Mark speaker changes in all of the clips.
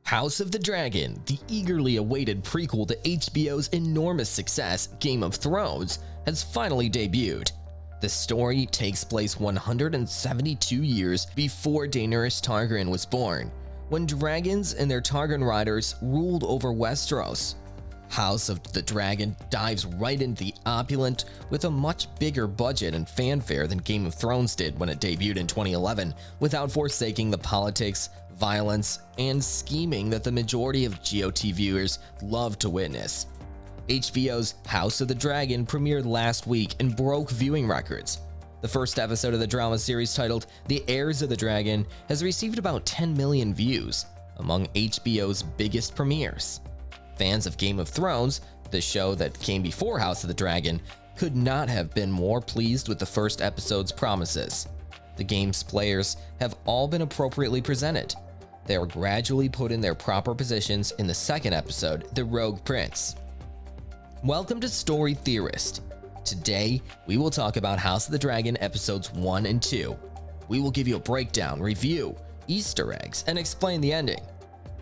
Speaker 1: House of the Dragon, the eagerly awaited prequel to HBO's enormous success, Game of Thrones, has finally debuted. The story takes place 172 years before Daenerys Targaryen was born, when dragons and their Targaryen riders ruled over Westeros. House of the Dragon dives right into the opulent with a much bigger budget and fanfare than Game of Thrones did when it debuted in 2011, without forsaking the politics, violence, and scheming that the majority of GOT viewers love to witness. HBO's House of the Dragon premiered last week and broke viewing records. The first episode of the drama series, titled The Heirs of the Dragon, has received about 10 million views, among HBO's biggest premieres. Fans of Game of Thrones, the show that came before House of the Dragon, could not have been more pleased with the first episode's promises. The game's players have all been appropriately presented. They are gradually put in their proper positions in the second episode, The Rogue Prince. Welcome to Story Theorist. Today, we will talk about House of the Dragon episodes 1 and 2. We will give you a breakdown, review, Easter eggs, and explain the ending.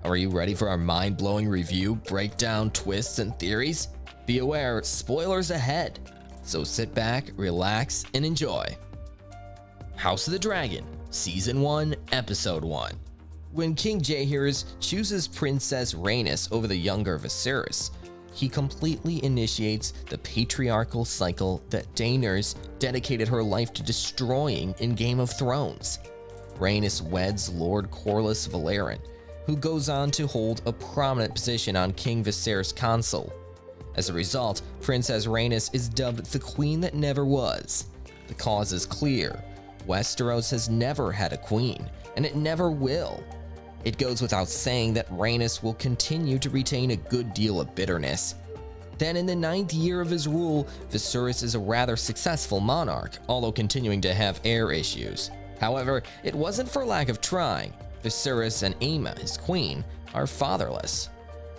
Speaker 1: Are you ready for our mind-blowing review, breakdown, twists, and theories? Be aware, spoilers ahead. So sit back, relax, and enjoy. House of the Dragon, Season 1, Episode 1. When King Heirs chooses Princess Rhaenys over the younger Viserys, he completely initiates the patriarchal cycle that Daenerys dedicated her life to destroying in Game of Thrones. Rhaenys weds Lord Corlys Velaryon, who goes on to hold a prominent position on King Viserys' console. As a result, Princess Rhaenys is dubbed the Queen That Never Was. The cause is clear. Westeros has never had a queen, and it never will. It goes without saying that Rhaenys will continue to retain a good deal of bitterness. Then in the 9th year of his rule, Viserys is a rather successful monarch, although continuing to have heir issues. However, it wasn't for lack of trying. Viserys and Aemma, his queen, are fatherless.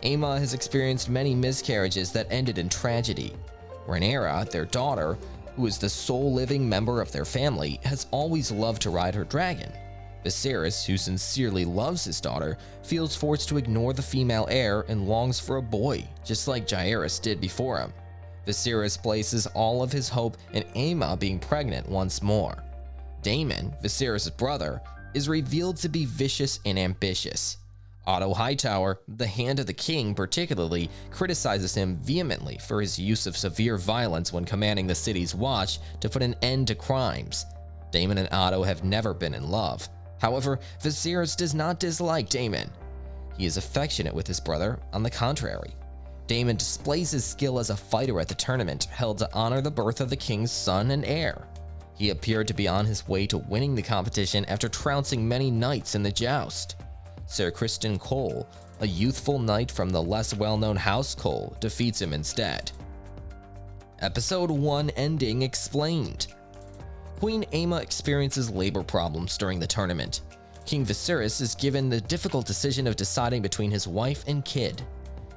Speaker 1: Aemma has experienced many miscarriages that ended in tragedy. Rhaenyra, their daughter, who is the sole living member of their family, has always loved to ride her dragon. Viserys, who sincerely loves his daughter, feels forced to ignore the female heir and longs for a boy, just like Jaehaerys did before him. Viserys places all of his hope in Aemma being pregnant once more. Daemon, Viserys' brother, is revealed to be vicious and ambitious. Otto Hightower, the Hand of the King particularly, criticizes him vehemently for his use of severe violence when commanding the city's watch to put an end to crimes. Daemon and Otto have never been in love. However, Viserys does not dislike Daemon. He is affectionate with his brother, on the contrary. Daemon displays his skill as a fighter at the tournament held to honor the birth of the king's son and heir. He appeared to be on his way to winning the competition after trouncing many knights in the joust. Sir Criston Cole, a youthful knight from the less well-known House Cole, defeats him instead. Episode 1 ending explained. Queen Aemma experiences labor problems during the tournament. King Viserys is given the difficult decision of deciding between his wife and kid.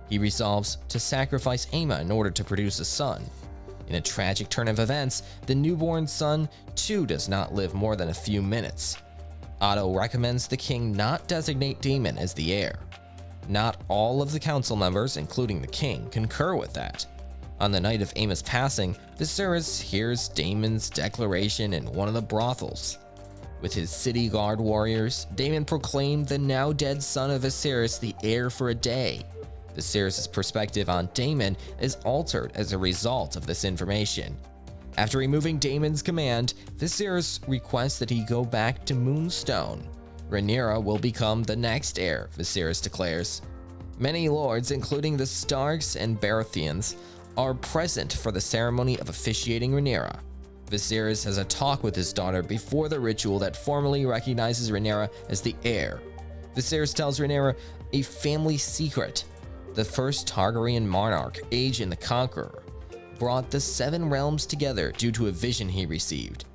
Speaker 1: He resolves to sacrifice Aemma in order to produce a son. In a tragic turn of events, the newborn son too does not live more than a few minutes. Otto recommends the king not designate Daemon as the heir. Not all of the council members, including the king, concur with that. On the night of Aemma's passing, Viserys hears Daemon's declaration in one of the brothels. With his city guard warriors, Daemon proclaimed the now dead son of Viserys the heir for a day. Viserys' perspective on Daemon is altered as a result of this information. After removing Daemon's command, Viserys requests that he go back to Moonstone. Rhaenyra will become the next heir, Viserys declares. Many lords, including the Starks and Baratheons, are present for the ceremony of officiating Rhaenyra. Viserys has a talk with his daughter before the ritual that formally recognizes Rhaenyra as the heir. Viserys tells Rhaenyra a family secret. The first Targaryen monarch, Aegon the Conqueror, brought the 7 realms together due to a vision he received.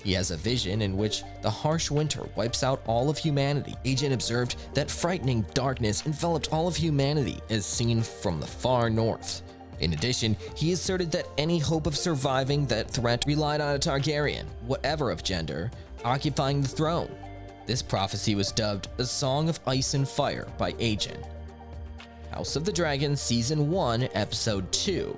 Speaker 1: He has a vision in which the harsh winter wipes out all of humanity. Aegon observed that frightening darkness enveloped all of humanity as seen from the far north. In addition, he asserted that any hope of surviving that threat relied on a Targaryen, whatever of gender, occupying the throne. This prophecy was dubbed A Song of Ice and Fire by Aegon. House of the Dragon Season 1, Episode 2.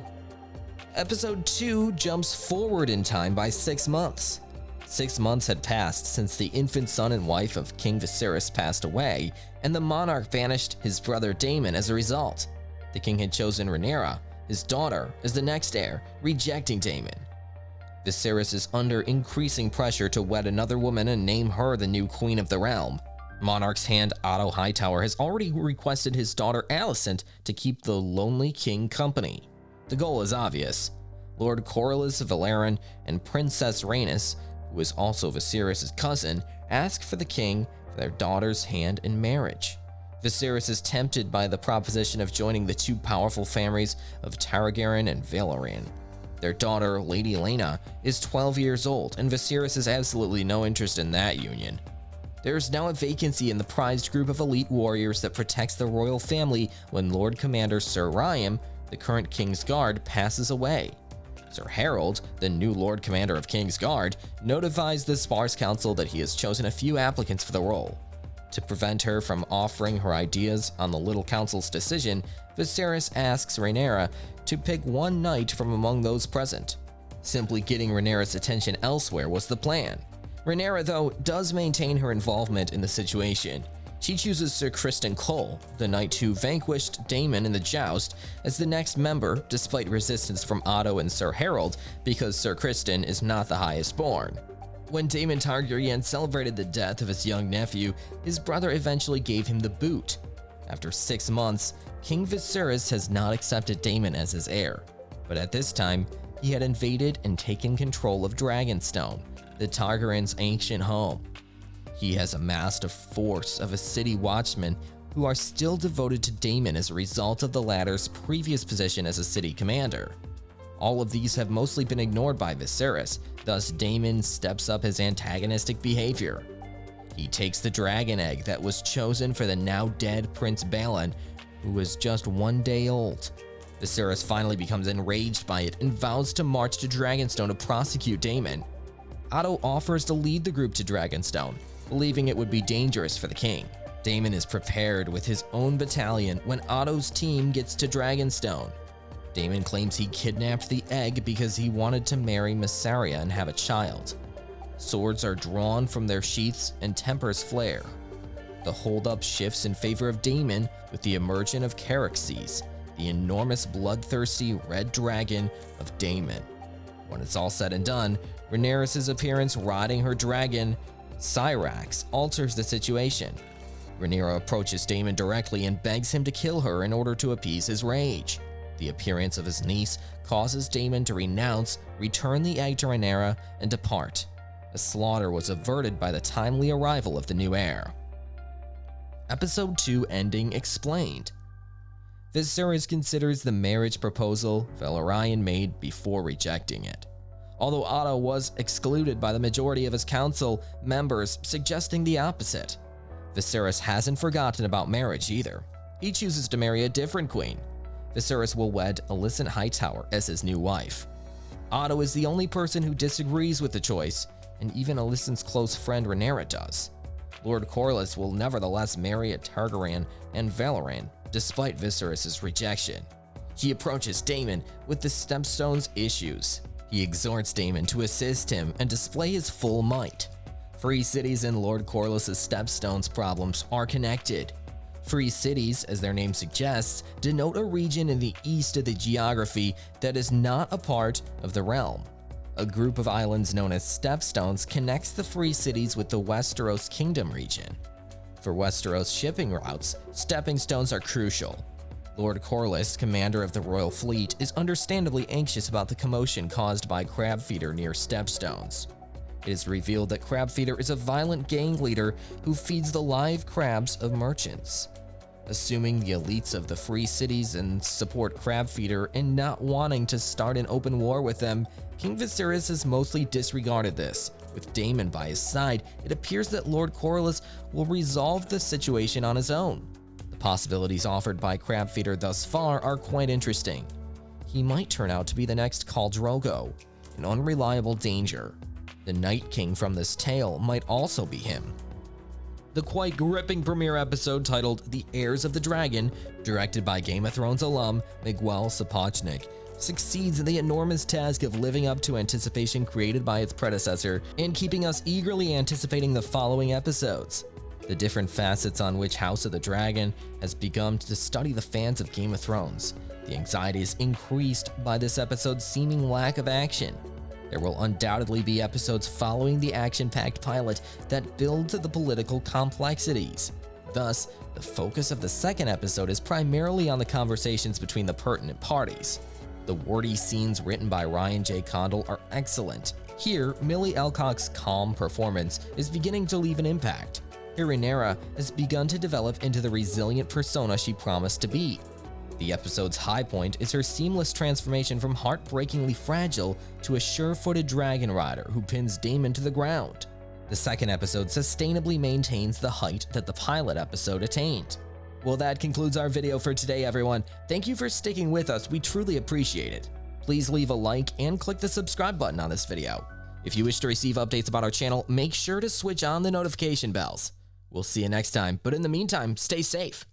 Speaker 1: Episode 2 jumps forward in time by 6 months. 6 months had passed since the infant son and wife of King Viserys passed away, and the monarch banished his brother Daemon as a result. The king had chosen Rhaenyra, his daughter, as the next heir, rejecting Daemon. Viserys is under increasing pressure to wed another woman and name her the new queen of the realm. Monarch's hand Otto Hightower has already requested his daughter Alicent to keep the lonely king company. The goal is obvious. Lord Corlys Velaryon and Princess Rhaenys, who is also Viserys' cousin, ask for the king for their daughter's hand in marriage. Viserys is tempted by the proposition of joining the two powerful families of Targaryen and Velaryon. Their daughter, Lady Laena, is 12 years old, and Viserys has absolutely no interest in that union. There is now a vacancy in the prized group of elite warriors that protects the royal family when Lord Commander Ser Ryon, the current King's Guard, passes away. Sir Harold, the new Lord Commander of King's Guard, notifies the Sparse Council that he has chosen a few applicants for the role. To prevent her from offering her ideas on the Little Council's decision, Viserys asks Rhaenyra to pick one knight from among those present. Simply getting Rhaenyra's attention elsewhere was the plan. Rhaenyra, though, does maintain her involvement in the situation. She chooses Sir Criston Cole, the knight who vanquished Daemon in the joust, as the next member, despite resistance from Otto and Sir Harold, because Sir Criston is not the highest born. When Daemon Targaryen celebrated the death of his young nephew, his brother eventually gave him the boot. After 6 months, King Viserys has not accepted Daemon as his heir, but at this time, he had invaded and taken control of Dragonstone, the Targaryens' ancient home. He has amassed a force of a city watchmen who are still devoted to Daemon as a result of the latter's previous position as a city commander. All of these have mostly been ignored by Viserys, thus Daemon steps up his antagonistic behavior. He takes the dragon egg that was chosen for the now dead Prince Balon, who was just 1 day old. Viserys finally becomes enraged by it and vows to march to Dragonstone to prosecute Daemon. Otto offers to lead the group to Dragonstone, believing it would be dangerous for the king. Daemon is prepared with his own battalion when Otto's team gets to Dragonstone. Daemon claims he kidnapped the egg because he wanted to marry Mysaria and have a child. Swords are drawn from their sheaths and tempers flare. The holdup shifts in favor of Daemon with the emergence of Caraxes, the enormous bloodthirsty red dragon of Daemon. When it's all said and done, Rhaenyra's appearance riding her dragon, Syrax, alters the situation. Rhaenyra approaches Daemon directly and begs him to kill her in order to appease his rage. The appearance of his niece causes Daemon to renounce, return the egg to Rhaenyra, and depart. A slaughter was averted by the timely arrival of the new heir. Episode 2 ending explained. Viserys considers the marriage proposal Velaryon made before rejecting it. Although Otto was excluded by the majority of his council members, suggesting the opposite. Viserys hasn't forgotten about marriage either. He chooses to marry a different queen. Viserys will wed Alicent Hightower as his new wife. Otto is the only person who disagrees with the choice, and even Alicent's close friend Rhaenyra does. Lord Corlys will nevertheless marry a Targaryen and Velaryon, despite Viserys' rejection. He approaches Daemon with the Stepstone's issues. He exhorts Daemon to assist him and display his full might. Free cities and Lord Corlys' Stepstone's problems are connected. Free cities, as their name suggests, denote a region in the east of the geography that is not a part of the realm. A group of islands known as Stepstones connects the free cities with the Westeros Kingdom region. For Westeros shipping routes, stepping stones are crucial. Lord Corlys, commander of the royal fleet, is understandably anxious about the commotion caused by Crabfeeder near Stepstones. It is revealed that Crabfeeder is a violent gang leader who feeds the live crabs of merchants. Assuming the elites of the free cities and support Crabfeeder and not wanting to start an open war with them, King Viserys has mostly disregarded this. With Daemon by his side, it appears that Lord Corlys will resolve the situation on his own. The possibilities offered by Crabfeeder thus far are quite interesting. He might turn out to be the next Khal Drogo, an unreliable danger. The Night King from this tale might also be him. The quite gripping premiere episode titled The Heirs of the Dragon, directed by Game of Thrones alum Miguel Sapochnik, succeeds in the enormous task of living up to anticipation created by its predecessor and keeping us eagerly anticipating the following episodes. The different facets on which House of the Dragon has begun to study the fans of Game of Thrones. The anxiety is increased by this episode's seeming lack of action. There will undoubtedly be episodes following the action-packed pilot that build to the political complexities. Thus, the focus of the second episode is primarily on the conversations between the pertinent parties. The wordy scenes written by Ryan J. Condal are excellent. Here, Millie Alcock's calm performance is beginning to leave an impact. Rhaenyra has begun to develop into the resilient persona she promised to be. The episode's high point is her seamless transformation from heartbreakingly fragile to a sure-footed dragon rider who pins Daemon to the ground. The second episode sustainably maintains the height that the pilot episode attained. Well, that concludes our video for today, everyone. Thank you for sticking with us. We truly appreciate it. Please leave a like and click the subscribe button on this video. If you wish to receive updates about our channel, make sure to switch on the notification bells. We'll see you next time, but in the meantime, stay safe.